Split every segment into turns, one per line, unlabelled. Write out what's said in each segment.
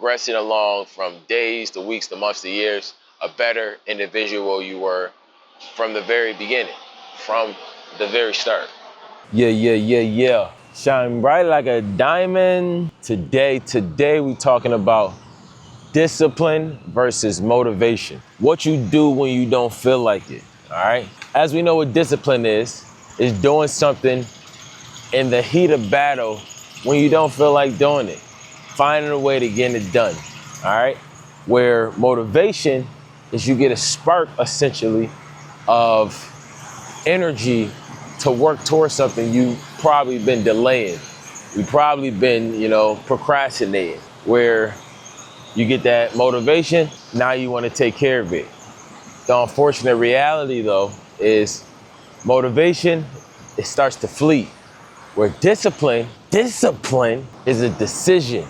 progressing along from days to weeks to months to years, a better individual you were from the very beginning, from the very start. Yeah. Shine bright like a diamond. Today we talking about discipline versus motivation. What you do when you don't feel like it, all right? As we know what discipline is doing something in the heat of battle when you don't feel like doing it, finding a way to get it done, all right? Where motivation is you get a spark, essentially, of energy to work towards something you've probably been delaying. You've probably been, procrastinating, where you get that motivation, now you want to take care of it. The unfortunate reality, though, is motivation, it starts to flee. Where discipline is a decision,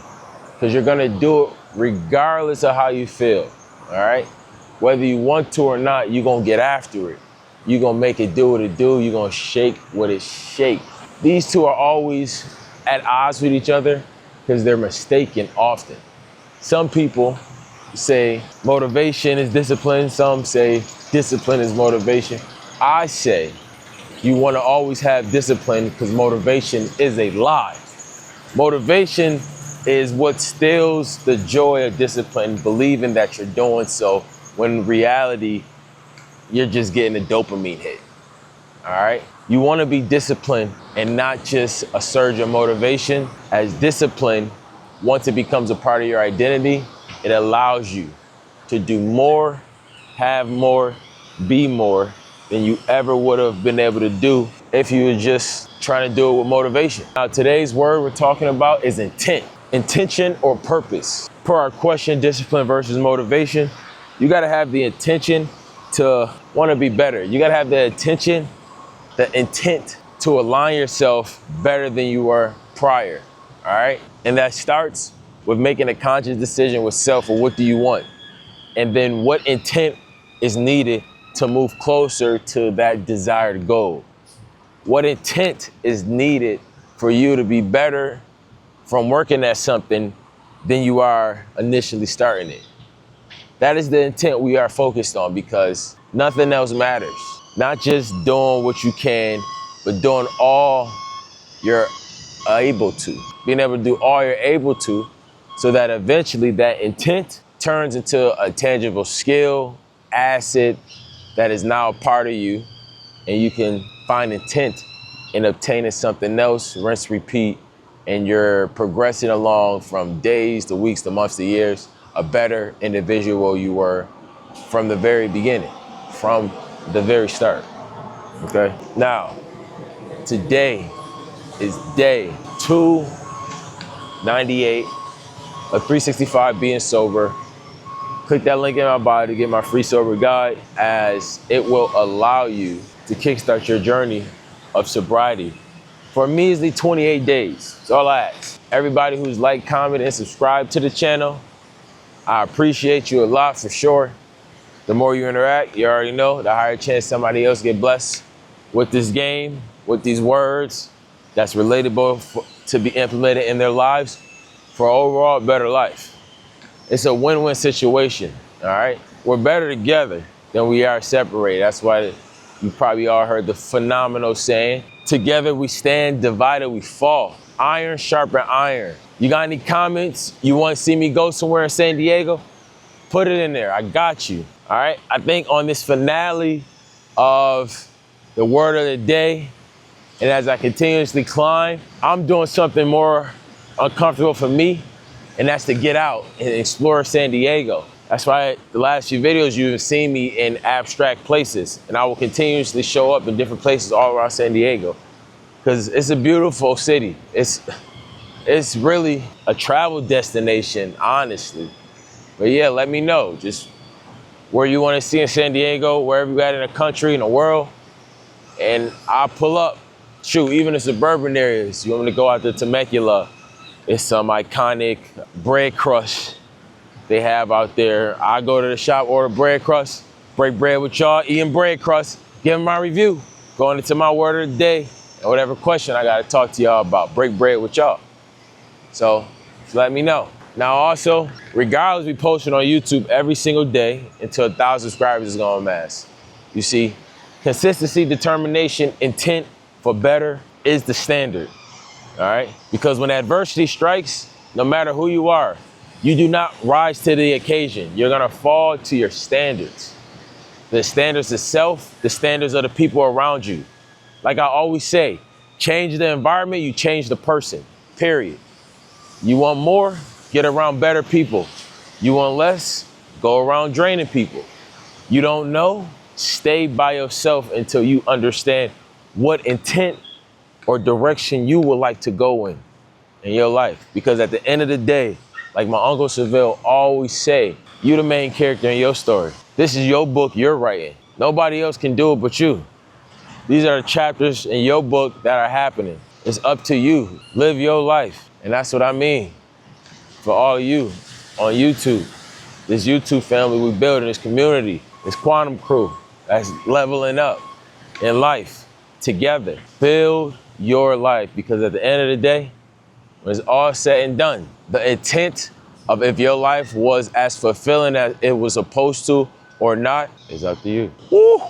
because you're gonna do it regardless of how you feel, all right? Whether you want to or not, you're gonna get after it. You're gonna make it do what it do, you're gonna shake what it shake. These two are always at odds with each other because they're mistaken often. Some people say motivation is discipline, some say discipline is motivation. I say you want to always have discipline because motivation is a lie. Motivation is what steals the joy of discipline, believing that you're doing so when in reality, you're just getting a dopamine hit, all right? You want to be disciplined and not just a surge of motivation. As discipline, once it becomes a part of your identity, it allows you to do more, have more, be more than you ever would have been able to do if you were just trying to do it with motivation. Now, today's word we're talking about is intent. Intention or purpose. Per our question, discipline versus motivation, you gotta have the intention to wanna be better. You gotta have the intent to align yourself better than you were prior, all right? And that starts with making a conscious decision with self of what do you want? And then what intent is needed to move closer to that desired goal. What intent is needed for you to be better from working at something than you are initially starting it. That is the intent we are focused on, because nothing else matters. Not just doing what you can, but doing all you're able to. Being able to do all you're able to, so that eventually that intent turns into a tangible skill, asset, that is now a part of you, and you can find intent in obtaining something else, rinse, repeat, and you're progressing along from days to weeks to months to years, a better individual you were from the very beginning, from the very start, okay? Now, today is day 298 of 365 being sober. Click that link in my bio to get my free sober guide, as it will allow you to kickstart your journey of sobriety for a measly 28 days. That's all I ask. Everybody who's liked, commented, and subscribed to the channel, I appreciate you a lot for sure. The more you interact, you already know, the higher chance somebody else get blessed with this game, with these words that's relatable to be implemented in their lives for overall better life. It's a win-win situation, all right? We're better together than we are separated. That's why you probably all heard the phenomenal saying, together we stand, divided we fall. Iron sharpen iron. You got any comments? You want to see me go somewhere in San Diego? Put it in there, I got you, all right? I think on this finale of the word of the day, and as I continuously climb, I'm doing something more uncomfortable for me, and that's to get out and explore San Diego. That's why the last few videos you've seen me in abstract places, and I will continuously show up in different places all around San Diego, because it's a beautiful city. It's really a travel destination, honestly. But yeah, let me know just where you want to see in San Diego, wherever you at in the country, in the world, and I'll pull up. Shoot, even in suburban areas, you want me to go out to Temecula, it's some iconic bread crust they have out there. I go to the shop, order bread crust, break bread with y'all, eating bread crust, give them my review, going into my word of the day, and whatever question I gotta talk to y'all about, break bread with y'all. So let me know. Now also, regardless, we posting on YouTube every single day until 1,000 subscribers is gonna amass. You see, consistency, determination, intent for better is the standard, all right? Because when adversity strikes, no matter who you are, you do not rise to the occasion. You're gonna fall to your standards. The standards of self, the standards of the people around you. Like I always say, change the environment, you change the person, period. You want more? Get around better people. You want less? Go around draining people. You don't know? Stay by yourself until you understand what intent or direction you would like to go in your life. Because at the end of the day, like my Uncle Seville always say, you the main character in your story. This is your book you're writing. Nobody else can do it but you. These are the chapters in your book that are happening. It's up to you. Live your life. And that's what I mean for all of you on YouTube. This YouTube family we building, this community, this quantum crew that's leveling up in life together. Build your life, because at the end of the day, when it's all said and done, the intent of if your life was as fulfilling as it was supposed to or not is up to you. Woo!